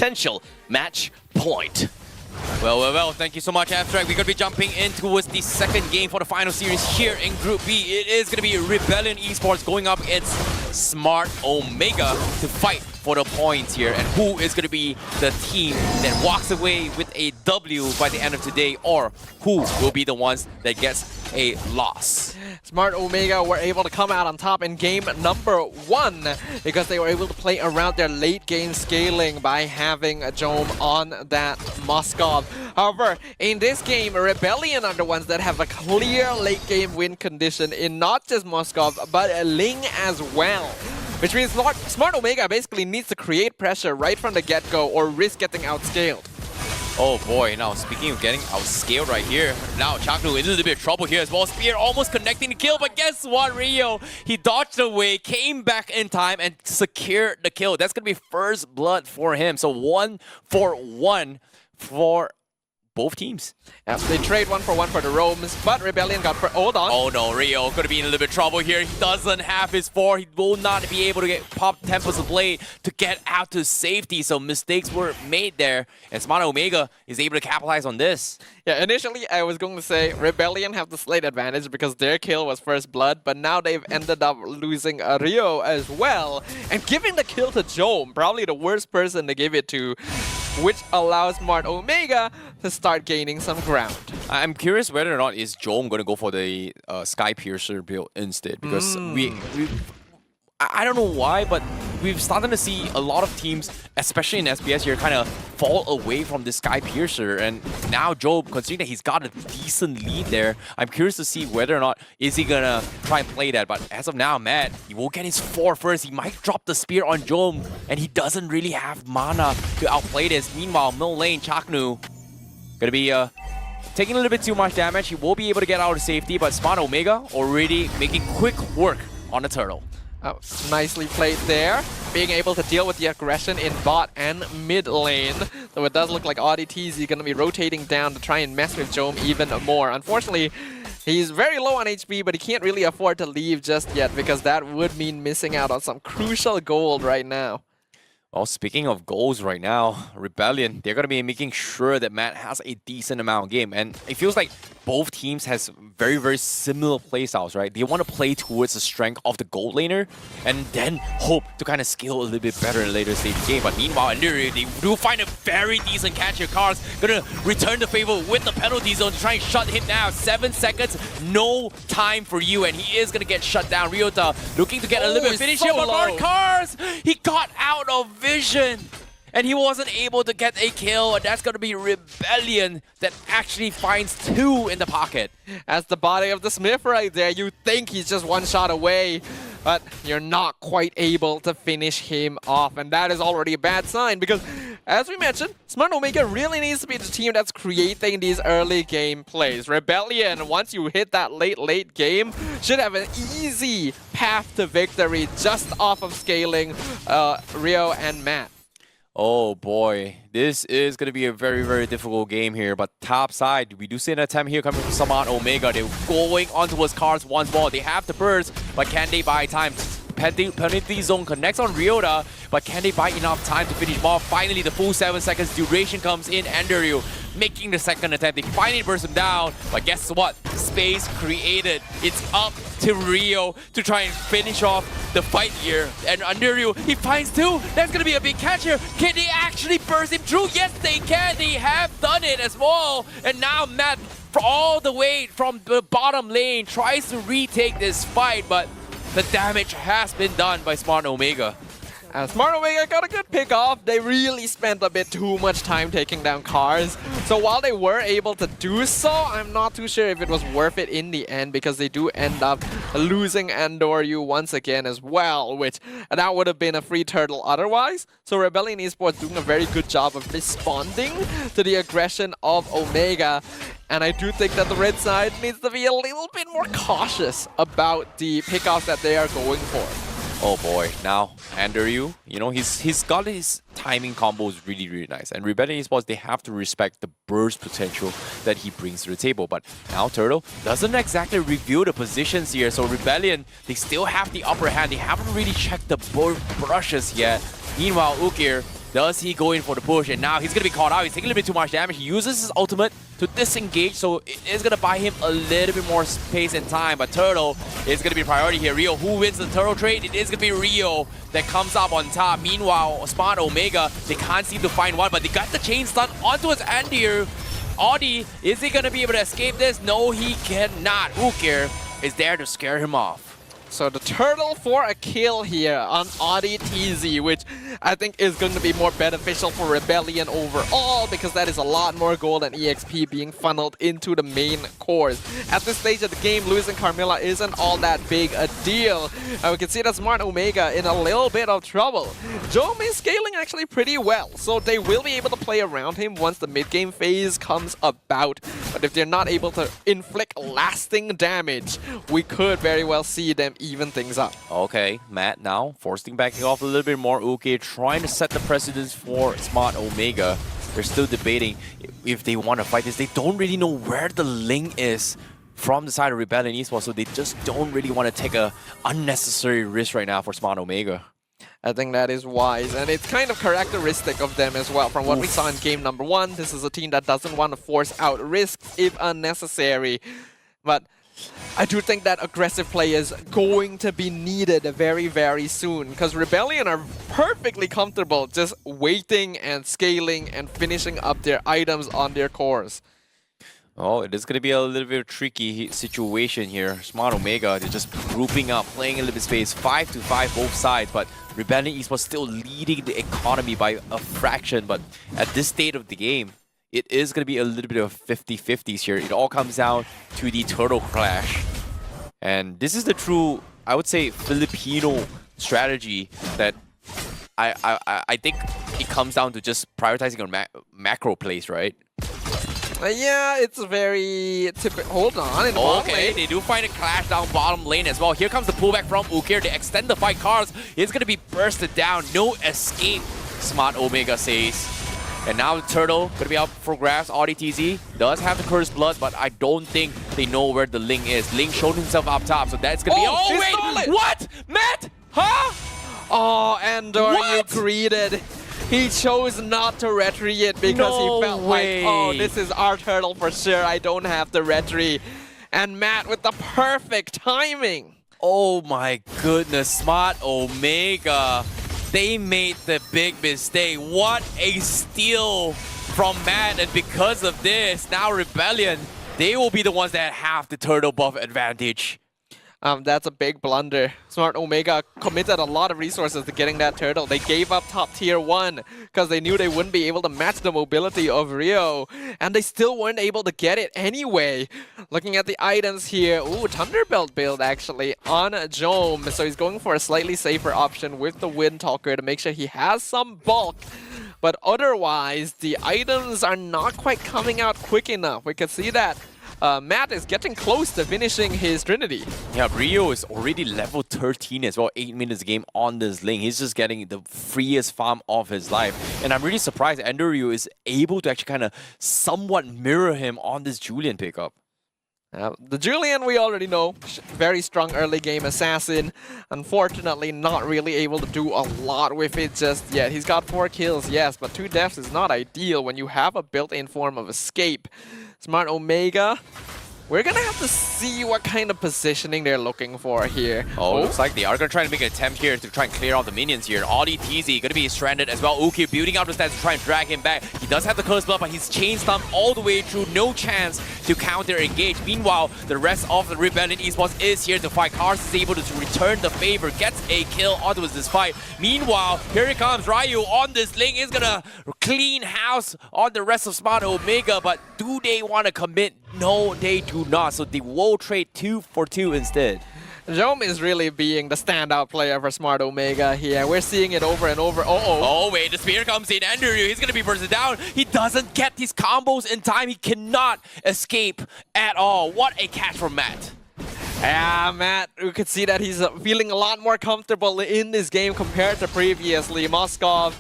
potential match point. Well, thank you so much, Abstract. We're going to be jumping in towards the second game for the final series here in Group B. It is going to be Rebellion Esports going up against Smart Omega to fight for the points here. And who is going to be the team that walks away with a W by the end of today, or who will be the ones that gets a loss? Smart Omega were able to come out on top in game number 1 because they were able to play around their late game scaling by having a Jome on that Moskov. However, in this game, Rebellion are the ones that have a clear late game win condition in not just Moskov, but Ling as well. Which means Smart Omega basically needs to create pressure right from the get-go or risk getting outscaled. Oh boy, now speaking of getting outscaled right here, now Chaknu is in a little bit of trouble here as well. Spear almost connecting the kill, but guess what, Rio? He dodged away, came back in time, and secured the kill. That's going to be first blood for him. So 1-for-1 for both teams. Yeah, they trade 1-for-1 for the roams, but Rebellion got... Hold on. Oh no, Rio going to be in a little bit of trouble here. He doesn't have his 4. He will not be able to get pop Tempest of Blade to get out to safety. So mistakes were made there. And Smart Omega is able to capitalize on this. Yeah, initially I was going to say Rebellion have the slight advantage because their kill was first blood, but now they've ended up losing Rio as well. And giving the kill to Jome, probably the worst person to give it to, which allows Smart Omega to start gaining some ground. I'm curious whether or not is Jome going to go for the Sky Piercer build instead, because I don't know why, but we've started to see a lot of teams, especially in SBS here, kind of fall away from the Sky Piercer. And now Jome, considering that he's got a decent lead there, I'm curious to see whether or not is he going to try and play that. But as of now, Matt, he will get his 4 first. He might drop the spear on Jome, and he doesn't really have mana to outplay this. Meanwhile, middle lane, Chaknu, going to be taking a little bit too much damage. He will be able to get out of safety, but Smart Omega already making quick work on the turtle. Oh, nicely played there. Being able to deal with the aggression in bot and mid lane. Though it does look like audytzy going to be rotating down to try and mess with Jome even more. Unfortunately, he's very low on HP, but he can't really afford to leave just yet because that would mean missing out on some crucial gold right now. Well, speaking of goals right now, Rebellion, they're going to be making sure that Matt has a decent amount of game. And it feels like both teams has very, very similar playstyles, right? They want to play towards the strength of the gold laner and then hope to kind of scale a little bit better in a later stage of the game. But meanwhile, they do find a very decent catch here. Cars going to return the favor with the penalty zone to try and shut him down. 7 seconds, no time for you, and he is going to get shut down. Ryota looking to get a little bit of finish here, but Mark Cars, he got out of vision, and he wasn't able to get a kill, and that's going to be Rebellion that actually finds 2 in the pocket. As the body of the Smith right there, you think he's just 1 shot away, but you're not quite able to finish him off, and that is already a bad sign because, as we mentioned, Smart Omega really needs to be the team that's creating these early game plays. Rebellion, once you hit that late game, should have an easy path to victory just off of scaling Rio and Matt. Oh boy, this is going to be a very, very difficult game here. But top side, we do see an attempt here coming from Smart Omega. They're going on towards Cars once more. They have the burst, but can they buy time? Penalty zone connects on Ryota, but can they buy enough time to finish off? Finally, the full 7 seconds duration comes in. Andrew making the second attempt. They finally burst him down, but guess what? Space created. It's up to Rio to try and finish off the fight here. And Andrew, he finds 2. That's going to be a big catch here. Can they actually burst him through? Yes, they can. They have done it as well. And now Matt, all the way from the bottom lane, tries to retake this fight, but the damage has been done by Smart Omega. Smart Omega got a good pick off. They really spent a bit too much time taking down Cars. So while they were able to do so, I'm not too sure if it was worth it in the end because they do end up losing Andoryu once again as well, which that would have been a free turtle otherwise. So Rebellion Esports doing a very good job of responding to the aggression of Omega. And I do think that the red side needs to be a little bit more cautious about the pickoffs that they are going for. Oh boy, now Andrew, you know, he's got his timing combos really, really nice. And Rebellion Esports, they have to respect the burst potential that he brings to the table. But now Turtle doesn't exactly reveal the positions here. So Rebellion, they still have the upper hand. They haven't really checked the brushes yet. Meanwhile, Ukir Does he go in for the push? And now he's going to be caught out. He's taking a little bit too much damage. He uses his ultimate to disengage, so it is going to buy him a little bit more space and time. But Turtle is going to be priority here. Rio, who wins the Turtle trade? It is going to be Rio that comes up on top. Meanwhile, Smart Omega, they can't seem to find one, but they got the chain stun onto his end here. Audi, is he going to be able to escape this? No, he cannot. Ukir is there to scare him off. So the Turtle for a kill here on audytzy, which I think is going to be more beneficial for Rebellion overall, because that is a lot more gold and EXP being funneled into the main cores. At this stage of the game, losing Carmilla isn't all that big a deal. We can see that Smart Omega in a little bit of trouble. Jome is scaling actually pretty well, so they will be able to play around him once the mid-game phase comes about. But if they're not able to inflict lasting damage, we could very well see them even things up. Okay, Matt now forcing backing off a little bit more. Uke trying to set the precedence for Smart Omega. They're still debating if they want to fight this. They don't really know where the Ling is from the side of Rebellion Esports, so they just don't really want to take a unnecessary risk right now for Smart Omega. I think that is wise, and it's kind of characteristic of them as well. From what we saw in game number 1, this is a team that doesn't want to force out risks if unnecessary. But I do think that aggressive play is going to be needed very, very soon, because Rebellion are perfectly comfortable just waiting and scaling and finishing up their items on their cores. Oh, it is going to be a little bit of a tricky situation here. Smart Omega, they're just grouping up, playing a little bit space, 5-5 both sides, but Rebellion Esports still leading the economy by a fraction. But at this state of the game, it is going to be a little bit of 50-50s here. It all comes down to the Turtle Clash. And this is the true, I would say, Filipino strategy that I think it comes down to just prioritizing on macro plays, right? Yeah, it's very typical. Hold on, in the bottom lane. They do find a clash down bottom lane as well. Here comes the pullback from Ukir. They extend the fight. Cars is going to be bursted down. No escape, Smart Omega says. And now the Turtle going to be out for grabs. audytzy does have the Cursed Blood, but I don't think they know where the Ling is. Ling showed himself up top, so that's going to be... Oh, wait! What? Matt? Huh? Oh, Andor, you greeted. He chose not to retry it because he felt like, oh, this is our Turtle for sure. I don't have the retry. And Matt with the perfect timing. Oh my goodness, Smart Omega. They made the big mistake. What a steal from Matt. And because of this, now Rebellion, they will be the ones that have the turtle buff advantage. That's a big blunder. Smart Omega committed a lot of resources to getting that turtle. They gave up top tier 1 because they knew they wouldn't be able to match the mobility of Rio. And they still weren't able to get it anyway. Looking at the items here. Ooh, Thunderbelt build actually on Jome. So he's going for a slightly safer option with the Wind Talker to make sure he has some bulk. But otherwise, the items are not quite coming out quick enough. We can see that. Matt is getting close to finishing his Trinity. Yeah, Rio is already level 13 as well, 8 minutes a game on this lane. He's just getting the freest farm of his life. And I'm really surprised Andrew is able to actually kind of somewhat mirror him on this Julian pickup. The Julian we already know, very strong early game assassin. Unfortunately, not really able to do a lot with it just yet. He's got 4 kills, yes, but 2 deaths is not ideal when you have a built-in form of escape. Smart Omega, we're gonna have to see what kind of positioning they're looking for here. Oh, looks like they are gonna try to make an attempt here to try and clear off the minions here. audytzy gonna be stranded as well. Uki building out the stats to try and drag him back. He does have the Curse Blood, but he's chain stunned all the way through. No chance to counter engage. Meanwhile, the rest of the Rebellion Esports is here to fight. Cars is able to return the favor, gets a kill onto this fight. Meanwhile, here he comes. Ryu on this link is gonna clean house on the rest of Smart Omega, but do they want to commit? No, they do not. So they will trade 2 for 2 instead. Jome is really being the standout player for Smart Omega here. We're seeing it over and over. Oh, wait, the spear comes in. Andrew, he's going to be bursted down. He doesn't get these combos in time. He cannot escape at all. What a catch from Matt. Yeah, Matt, you could see that he's feeling a lot more comfortable in this game compared to previously. Moskov,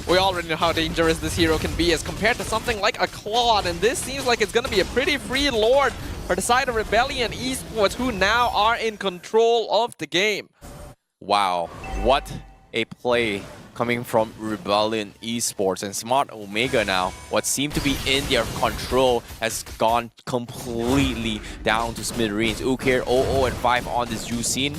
we already know how dangerous this hero can be as compared to something like a Claude, and this seems like it's going to be a pretty free lord for the side of Rebellion Esports, who now are in control of the game. Wow, what a play coming from Rebellion Esports. And Smart Omega now, what seemed to be in their control has gone completely down to smithereens. Ukir 0-5 on this Juicin,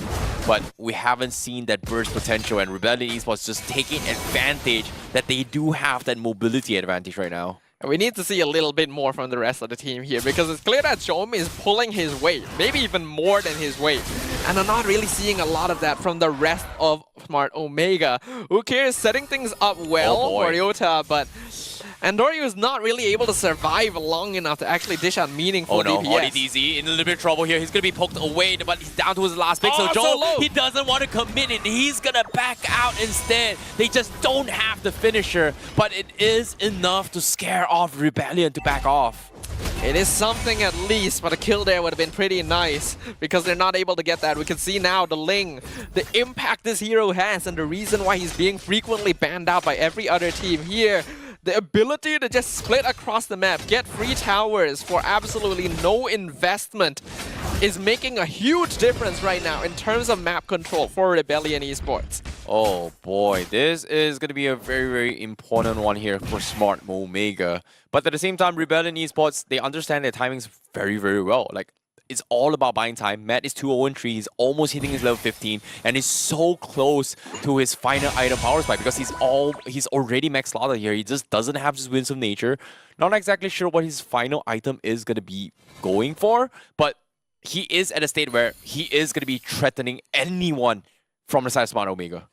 but we haven't seen that burst potential, and Rebellion Esports just taking advantage that they do have that mobility advantage right now. We need to see a little bit more from the rest of the team here, because it's clear that Jom is pulling his weight, maybe even more than his weight. And I'm not really seeing a lot of that from the rest of Smart Omega. Ukir is setting things up well for Ryota, but Andorio is not really able to survive long enough to actually dish out meaningful DPS. audytzy in a little bit of trouble here. He's going to be poked away, but he's down to his last pick. So Joe, he doesn't want to commit it. He's going to back out instead. They just don't have the finisher, but it is enough to scare off Rebellion to back off. It is something at least, but a kill there would have been pretty nice because they're not able to get that. We can see now the Ling, the impact this hero has, and the reason why he's being frequently banned out by every other team here. The ability to just split across the map, get free towers for absolutely no investment is making a huge difference right now in terms of map control for Rebellion Esports. Oh boy, this is going to be a very, very important one here for Smart Omega. But at the same time, Rebellion Esports, they understand their timings very, very well. Like, it's all about buying time. Matt is 2-0-3, he's almost hitting his level 15, and he's so close to his final item power spike because he's already max slotted here. He just doesn't have his Winds of Nature. Not exactly sure what his final item is going to be going for, but he is at a state where he is going to be threatening anyone from the side of Smart Omega.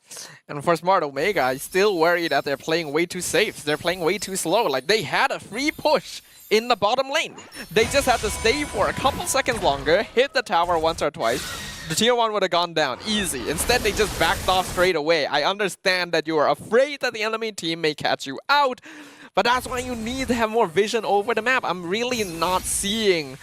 And for Smart Omega, I still worry that they're playing way too safe. They're playing way too slow. Like, they had a free push in the bottom lane. They just had to stay for a couple seconds longer, hit the tower once or twice. The tier 1 would have gone down easy. Instead, they just backed off straight away. I understand that you are afraid that the enemy team may catch you out, but that's why you need to have more vision over the map. I'm really not seeing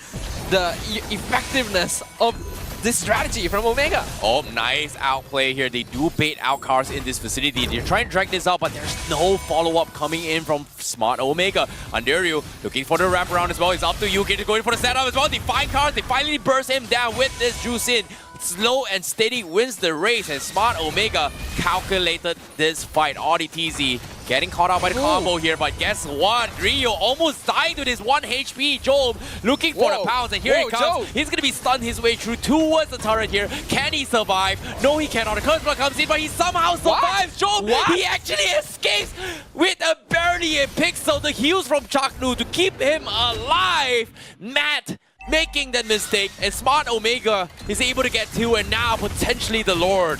the effectiveness of this strategy from Omega. Oh, nice outplay here. They do bait out cars in this vicinity. They're trying to drag this out, but there's no follow-up coming in from Smart Omega. Andorio looking for the wraparound as well. He's up to Yuki going for the setup as well. They find cars. They finally burst him down with this Juicin. Slow and steady wins the race, and Smart Omega calculated this fight. audytzy getting caught out by the combo here, but guess what? Rio almost died with his 1 HP. Job looking for the pounds, and here he comes. He's going to be stunned his way through towards the turret here. Can he survive? No, he cannot. The curse block comes in, but he somehow survives. Job, he actually escapes with a barely a pixel. The heals from Chaknu to keep him alive. Matt making that mistake, and Smart Omega is able to get 2, and now potentially the Lord.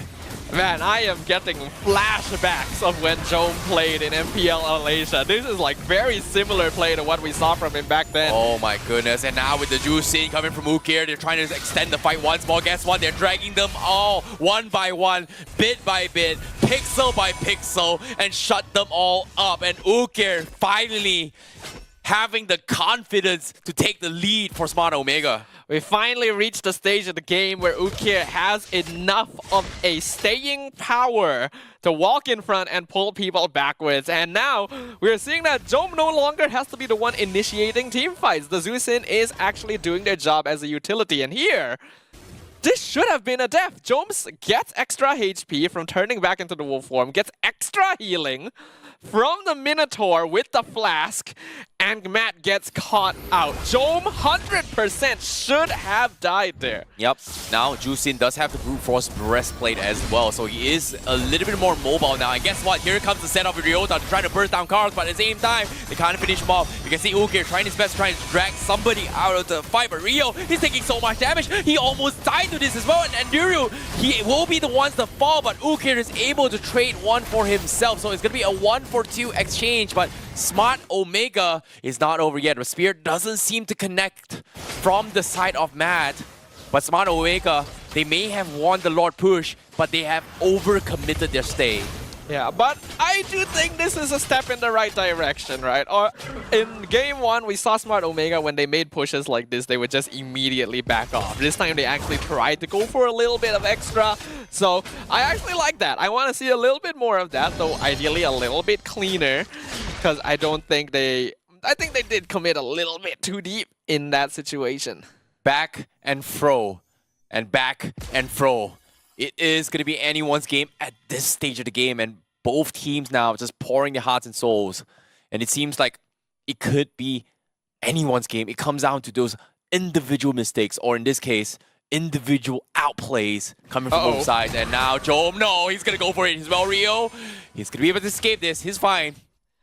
Man, I am getting flashbacks of when Jom played in MPL Malaysia. This is like very similar play to what we saw from him back then. Oh my goodness, and now with the Juicin coming from Ukir, they're trying to extend the fight once more. Guess what? They're dragging them all one by one, bit by bit, pixel by pixel, and shut them all up. And Ukir finally having the confidence to take the lead for Smart Omega. We finally reached the stage of the game where Ukir has enough of a staying power to walk in front and pull people backwards. And now we're seeing that Jom no longer has to be the one initiating team fights. The Juicin is actually doing their job as a utility. And here, this should have been a death. Joms gets extra HP from turning back into the wolf form, gets extra healing from the Minotaur with the flask, and Matt gets caught out. Jom 100% should have died there. Yep. Now Juicin does have the brute force breastplate as well, so he is a little bit more mobile now. And guess what? Here comes the setup with Ryota to try to burst down cars, but at the same time, they can't finish him off. You can see Ukir trying his best, trying to drag somebody out of the fight, but Rio, he's taking so much damage. He almost died to this as well, and Andorio, he will be the ones to fall, but Ukir is able to trade one for himself, so it's going to be a 1-for-2 exchange. But Smart Omega is not over yet. The spear doesn't seem to connect from the side of Matt. But Smart Omega, they may have won the Lord push, but they have overcommitted their stay. Yeah, but I do think this is a step in the right direction, right? Or in game 1, we saw Smart Omega, when they made pushes like this, they would just immediately back off. This time they actually tried to go for a little bit of extra. So I actually like that. I want to see a little bit more of that, though ideally a little bit cleaner, because I think they did commit a little bit too deep in that situation. Back and fro, and back and fro. It is going to be anyone's game at this stage of the game, and both teams now just pouring their hearts and souls. And it seems like it could be anyone's game. It comes down to those individual mistakes, or in this case, individual outplays coming from both sides. And now Jom, no, he's gonna go for it. He's well Rio. He's gonna be able to escape this. He's fine.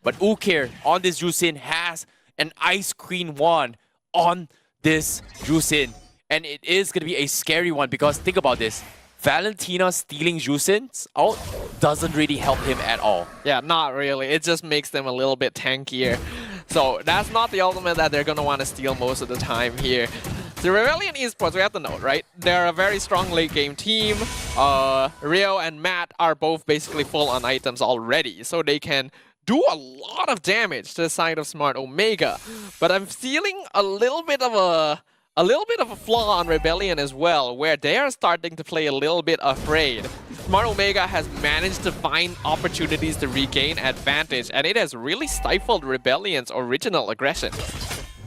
But Ukir on this Jusin has an Ice Queen 1 on this Jusin. And it is gonna be a scary one because think about this. Valentina stealing Jusins out doesn't really help him at all. Yeah, not really. It just makes them a little bit tankier. So that's not the ultimate that they're going to want to steal most of the time here. The Rebellion Esports, we have to note, right? They're a very strong late game team. Rio and Matt are both basically full on items already, so they can do a lot of damage to the side of Smart Omega. But I'm feeling a little bit of a flaw on Rebellion as well, where they are starting to play a little bit afraid. Smart Omega has managed to find opportunities to regain advantage, and it has really stifled Rebellion's original aggression.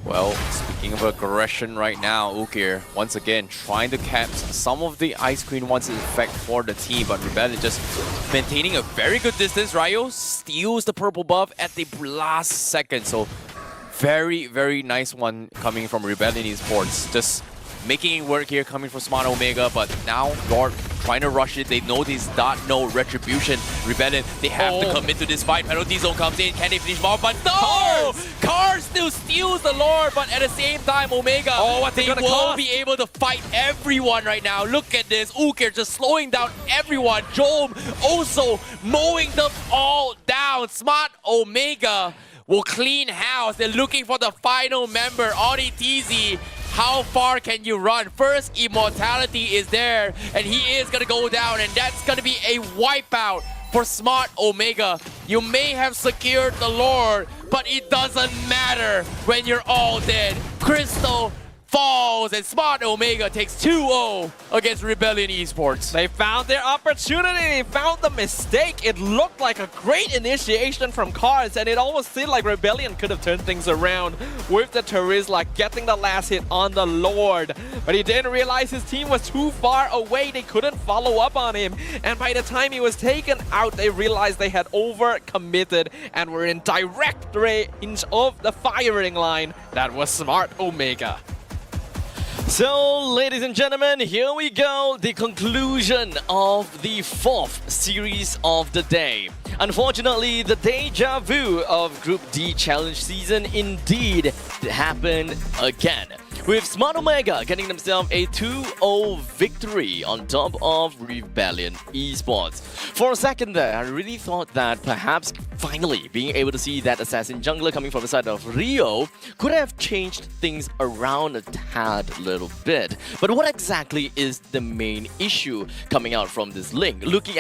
Well, speaking of aggression right now, Ukir, once again, trying to cap some of the Ice Queen One's effect for the team, but Rebellion just maintaining a very good distance. Ryo steals the purple buff at the last second, so very, very nice one coming from Rebellion Esports. Just making it work here, coming from Smart Omega, but now Lord trying to rush it. They know this dot no retribution. Rebellion, they have to commit to this fight. Penalty zone comes in. Can they finish off? But no! Cars still steals the Lord, but at the same time, Omega, they won't be able to fight everyone right now. Look at this. Ukir just slowing down everyone. Jom also mowing them all down. Smart Omega will clean house. They're looking for the final member, audytzy. How far can you run? First immortality is there, and he is gonna go down, and that's gonna be a wipeout for Smart Omega. You may have secured the Lord, but it doesn't matter when you're all dead. Crystal falls, and Smart Omega takes 2-0 against Rebellion Esports. They found their opportunity, they found the mistake. It looked like a great initiation from Cars, and it almost seemed like Rebellion could have turned things around with the Terizla getting the last hit on the Lord. But he didn't realize his team was too far away. They couldn't follow up on him. And by the time he was taken out, they realized they had over-committed and were in direct range of the firing line. That was Smart Omega. So, ladies and gentlemen, here we go, the conclusion of the 4th series of the day. Unfortunately, the deja vu of Group D Challenge season indeed happened again, with Smart Omega getting themselves a 2-0 victory on top of Rebellion Esports. For a second there, I really thought that perhaps finally being able to see that assassin jungler coming from the side of Rio could have changed things around a tad little bit. But what exactly is the main issue coming out from this link? Looking